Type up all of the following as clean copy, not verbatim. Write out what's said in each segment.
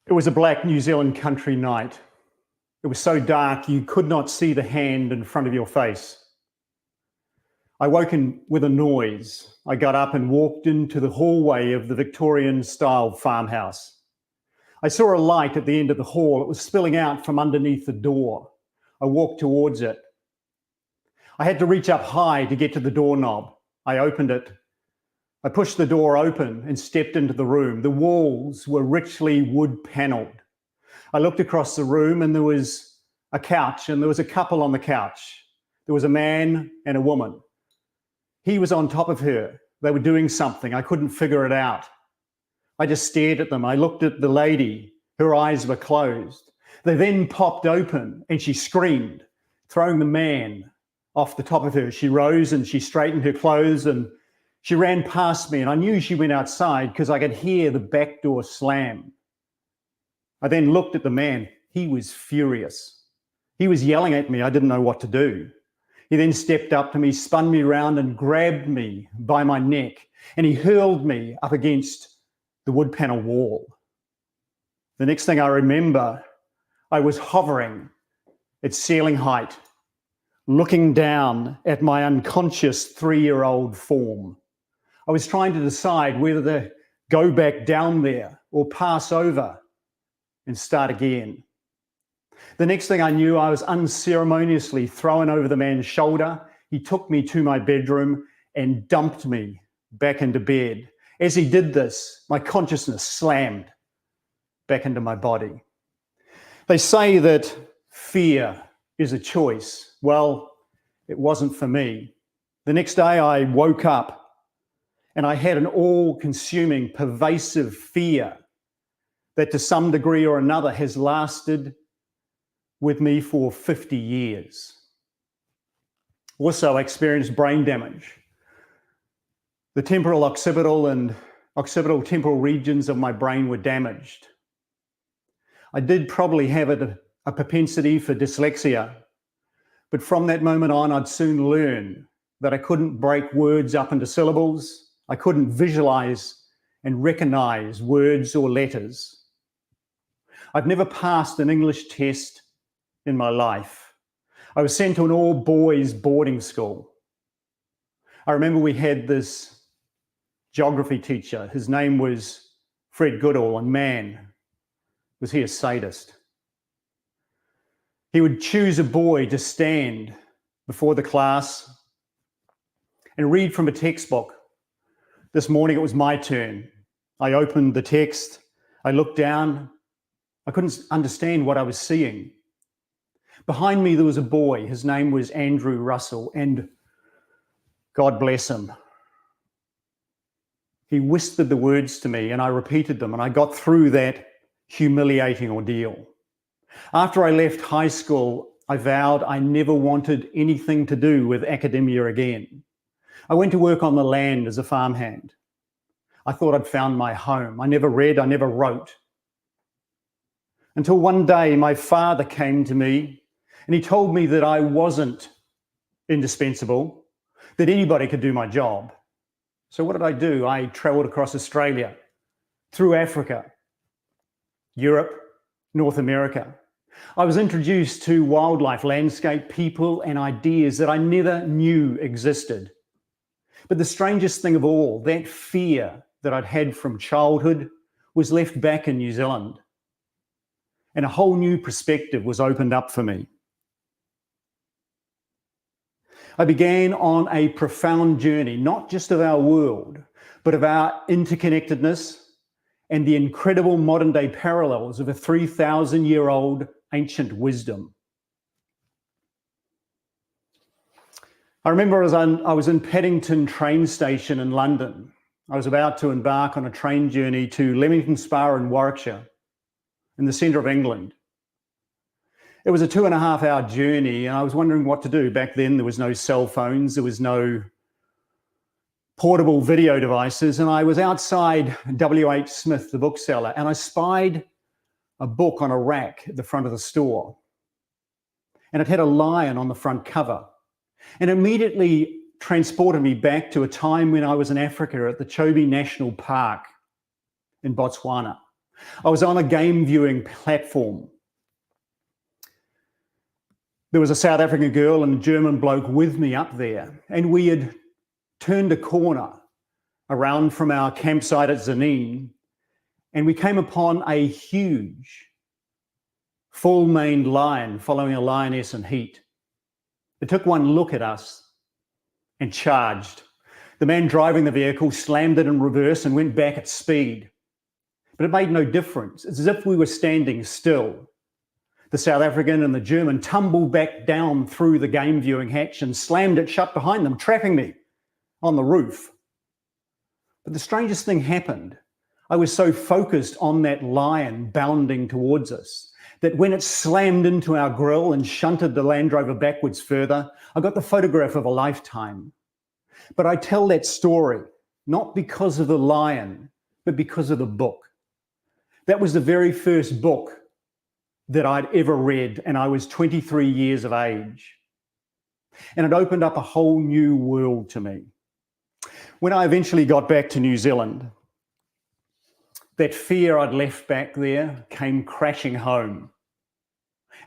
It was a black New Zealand country night. It was so dark you could not see the hand in front of your face. I woke in with a noise. I got up and walked into the hallway of the Victorian-style farmhouse. I saw a light at the end of the hall. It was spilling out from underneath the door. I walked towards it. I had to reach up high to get to the doorknob. I opened it. I pushed the door open and stepped into the room. The walls were richly wood paneled. I looked across the room and there was a couch and there was a couple on the couch. There was a man and a woman. He was on top of her. They were doing something. I couldn't figure it out. I just stared at them. I looked at the lady. Her eyes were closed. They then popped open and she screamed, throwing the man off the top of her. She rose and she straightened her clothes and she ran past me, and I knew she went outside because I could hear the back door slam. I then looked at the man. He was furious. He was yelling at me. I didn't know what to do. He then stepped up to me, spun me around and grabbed me by my neck, and he hurled me up against the wood panel wall. The next thing I remember, I was hovering at ceiling height, looking down at my unconscious 3-year-old form. I was trying to decide whether to go back down there or pass over and start again. The next thing I knew, I was unceremoniously thrown over the man's shoulder. He took me to my bedroom and dumped me back into bed. As he did this, my consciousness slammed back into my body. They say that fear is a choice. Well, it wasn't for me. The next day I woke up and I had an all-consuming, pervasive fear that to some degree or another has lasted with me for 50 years. Also, I experienced brain damage. The temporal, occipital, and occipital temporal regions of my brain were damaged. I did probably have a propensity for dyslexia, but from that moment on, I'd soon learn that I couldn't break words up into syllables. I couldn't visualize and recognize words or letters. I've never passed an English test in my life. I was sent to an all-boys boarding school. I remember we had this geography teacher. His name was Fred Goodall, and man, was he a sadist. He would choose a boy to stand before the class and read from a textbook. This morning it was my turn. I opened the text. I looked down. I couldn't understand what I was seeing. Behind me there was a boy. His name was Andrew Russell, and God bless him. He whispered the words to me and I repeated them, and I got through that humiliating ordeal. After I left high school, I vowed I never wanted anything to do with academia again. I went to work on the land as a farmhand. I thought I'd found my home. I never read, I never wrote. Until one day my father came to me and he told me that I wasn't indispensable, that anybody could do my job. So what did I do? I traveled across Australia, through Africa, Europe, North America. I was introduced to wildlife, landscape, people, and ideas that I never knew existed. But the strangest thing of all, that fear that I'd had from childhood was left back in New Zealand. And a whole new perspective was opened up for me. I began on a profound journey, not just of our world, but of our interconnectedness and the incredible modern day parallels of a 3,000-year-old ancient wisdom. I remember as I was in Paddington train station in London. I was about to embark on a train journey to Leamington Spa in Warwickshire, in the centre of England. It was a 2.5-hour journey, and I was wondering what to do. Back then, there was no cell phones, there was no portable video devices, and I was outside W.H. Smith, the bookseller, and I spied a book on a rack at the front of the store. And it had a lion on the front cover. And immediately transported me back to a time when I was in Africa at the Chobe National Park in Botswana. I was on a game viewing platform. There was a South African girl and a German bloke with me up there, and we had turned a corner around from our campsite at Zanin, and we came upon a huge full-maned lion following a lioness in heat. It took one look at us and charged. The man driving the vehicle slammed it in reverse and went back at speed. But it made no difference. It's as if we were standing still. The South African and the German tumbled back down through the game viewing hatch and slammed it shut behind them, trapping me on the roof. But the strangest thing happened. I was so focused on that lion bounding towards us that when it slammed into our grill and shunted the Land Rover backwards further, I got the photograph of a lifetime. But I tell that story not because of the lion, but because of the book. That was the very first book that I'd ever read, and I was 23 years of age. And it opened up a whole new world to me. When I eventually got back to New Zealand, that fear I'd left back there came crashing home.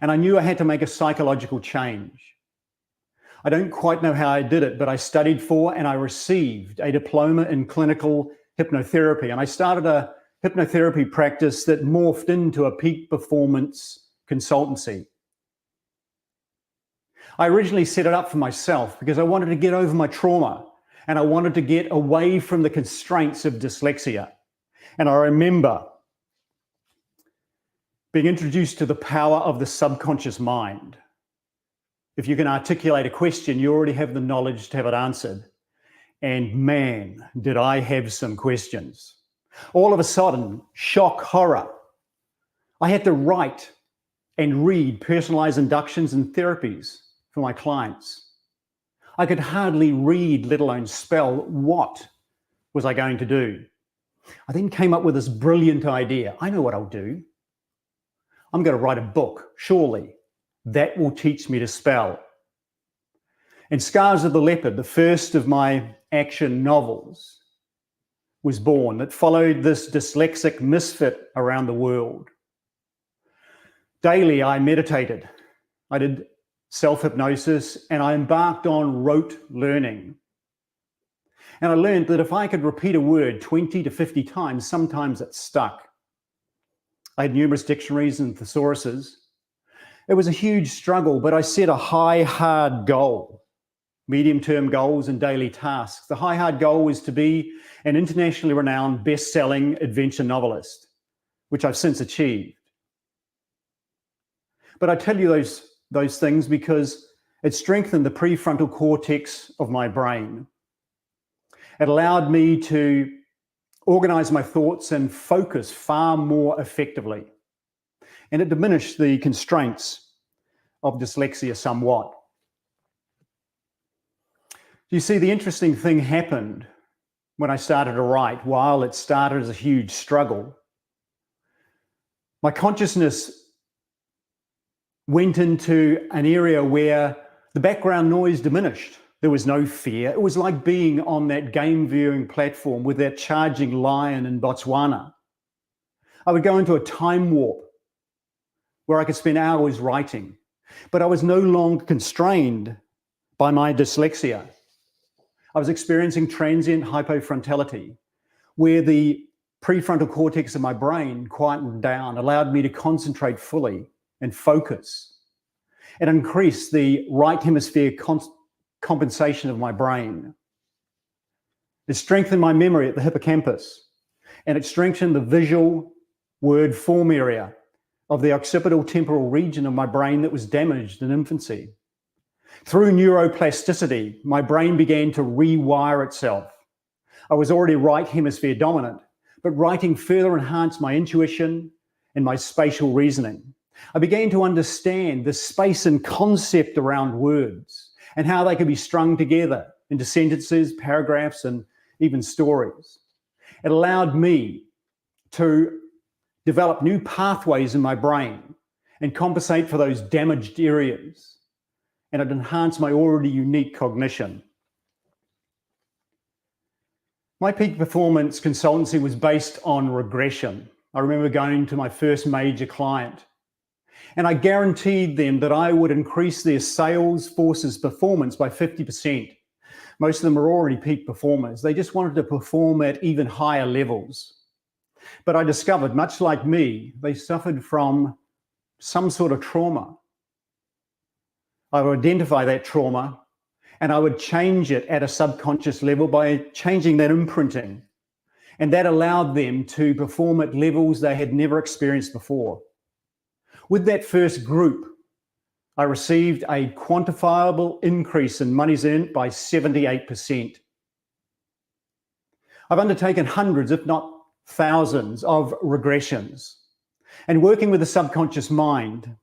And I knew I had to make a psychological change. I don't quite know how I did it, but I studied for and I received a diploma in clinical hypnotherapy. And I started a hypnotherapy practice that morphed into a peak performance consultancy. I originally set it up for myself because I wanted to get over my trauma and I wanted to get away from the constraints of dyslexia. And I remember being introduced to the power of the subconscious mind. If you can articulate a question, you already have the knowledge to have it answered. And man, did I have some questions. All of a sudden, shock, horror. I had to write and read personalized inductions and therapies for my clients. I could hardly read, let alone spell. What was I going to do? I then came up with this brilliant idea. I know what I'll do. I'm going to write a book, surely. That will teach me to spell. And Scars of the Leopard, the first of my action novels, was born. It followed this dyslexic misfit around the world. Daily, I meditated. I did self-hypnosis, and I embarked on rote learning. And I learned that if I could repeat a word 20 to 50 times, sometimes it stuck. I had numerous dictionaries and thesauruses. It was a huge struggle, but I set a high, hard goal, medium-term goals and daily tasks. The high, hard goal was to be an internationally renowned best-selling adventure novelist, which I've since achieved. But I tell you those things because it strengthened the prefrontal cortex of my brain. It allowed me to organize my thoughts and focus far more effectively. And it diminished the constraints of dyslexia somewhat. You see, the interesting thing happened when I started to write. While it started as a huge struggle, my consciousness went into an area where the background noise diminished. There was no fear. It was like being on that game viewing platform with that charging lion in Botswana. I would go into a time warp where I could spend hours writing, but I was no longer constrained by my dyslexia. I was experiencing transient hypofrontality, where the prefrontal cortex of my brain quietened down, allowed me to concentrate fully and focus. It increased the right hemisphere compensation of my brain. It strengthened my memory at the hippocampus, and it strengthened the visual word form area of the occipital temporal region of my brain that was damaged in infancy. Through neuroplasticity, my brain began to rewire itself. I was already right hemisphere dominant, but writing further enhanced my intuition and my spatial reasoning. I began to understand the space and concept around words and how they could be strung together into sentences, paragraphs, and even stories. It allowed me to develop new pathways in my brain and compensate for those damaged areas. And it enhanced my already unique cognition. My peak performance consultancy was based on regression. I remember going to my first major client, and I guaranteed them that I would increase their sales force's performance by 50%. Most of them are already peak performers. They just wanted to perform at even higher levels. But I discovered, much like me, they suffered from some sort of trauma. I would identify that trauma and I would change it at a subconscious level by changing that imprinting. And that allowed them to perform at levels they had never experienced before. With that first group, I received a quantifiable increase in monies earned by 78%. I've undertaken hundreds, if not thousands, of regressions. And working with the subconscious mind,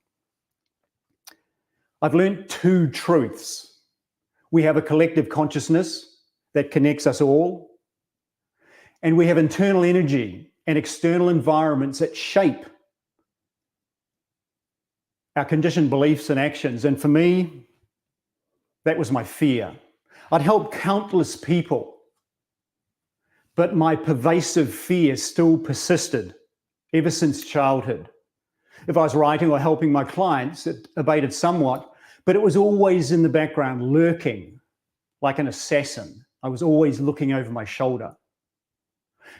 I've learned two truths. We have a collective consciousness that connects us all, and we have internal energy and external environments that shape our conditioned beliefs and actions. And for me, that was my fear. I'd helped countless people, but my pervasive fear still persisted ever since childhood. If I was writing or helping my clients, it abated somewhat, but it was always in the background, lurking like an assassin. I was always looking over my shoulder.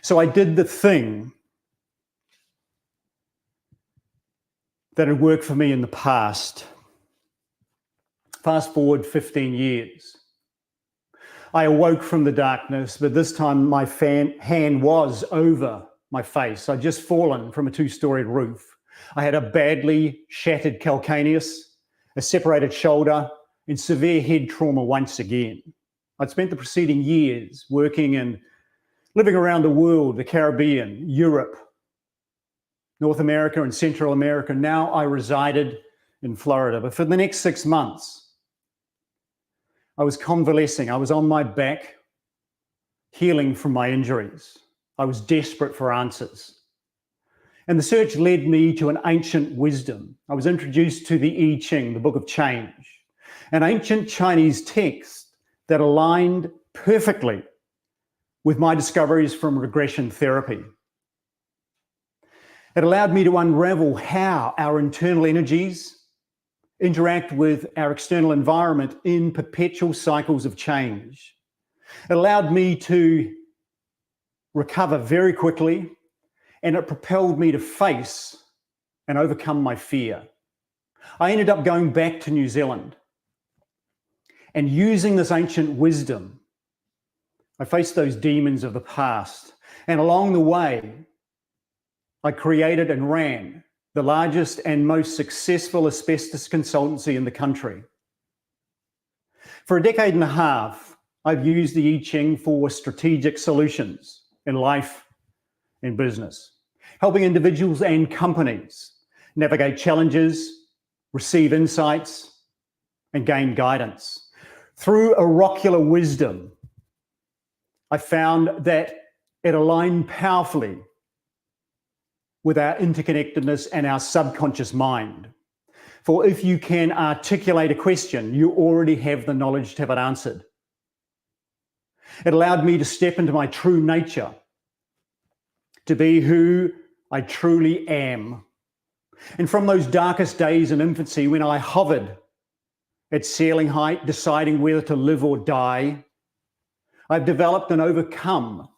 So I did the thing that had worked for me in the past. Fast forward 15 years. I awoke from the darkness, but this time my hand was over my face. I'd just fallen from a 2-storied roof. I had a badly shattered calcaneus, a separated shoulder, and severe head trauma once again. I'd spent the preceding years working and living around the world, the Caribbean, Europe, North America, and Central America. Now I resided in Florida. But for the next 6 months, I was convalescing. I was on my back, healing from my injuries. I was desperate for answers. And the search led me to an ancient wisdom. I was introduced to the I Ching, the book of change, an ancient Chinese text that aligned perfectly with my discoveries from regression therapy. It allowed me to unravel how our internal energies interact with our external environment in perpetual cycles of change. It allowed me to recover very quickly, and it propelled me to face and overcome my fear. I ended up going back to New Zealand and using this ancient wisdom. I faced those demons of the past, and along the way, I created and ran the largest and most successful asbestos consultancy in the country. For a decade and a half, I've used the I Ching for strategic solutions in life and business, helping individuals and companies navigate challenges, receive insights, and gain guidance. Through oracular wisdom, I found that it aligned powerfully with our interconnectedness and our subconscious mind. For if you can articulate a question, you already have the knowledge to have it answered. It allowed me to step into my true nature, to be who I truly am. And from those darkest days in infancy, when I hovered at ceiling height, deciding whether to live or die, I've developed and overcome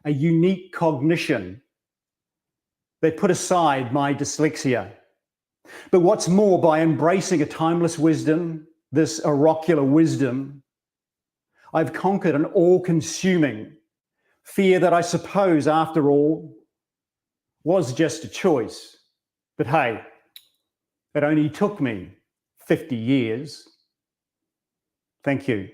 a unique cognition that put aside my dyslexia. But what's more, by embracing a timeless wisdom, this oracular wisdom, I've conquered an all-consuming fear that I suppose, after all, was just a choice. But hey, it only took me 50 years. Thank you.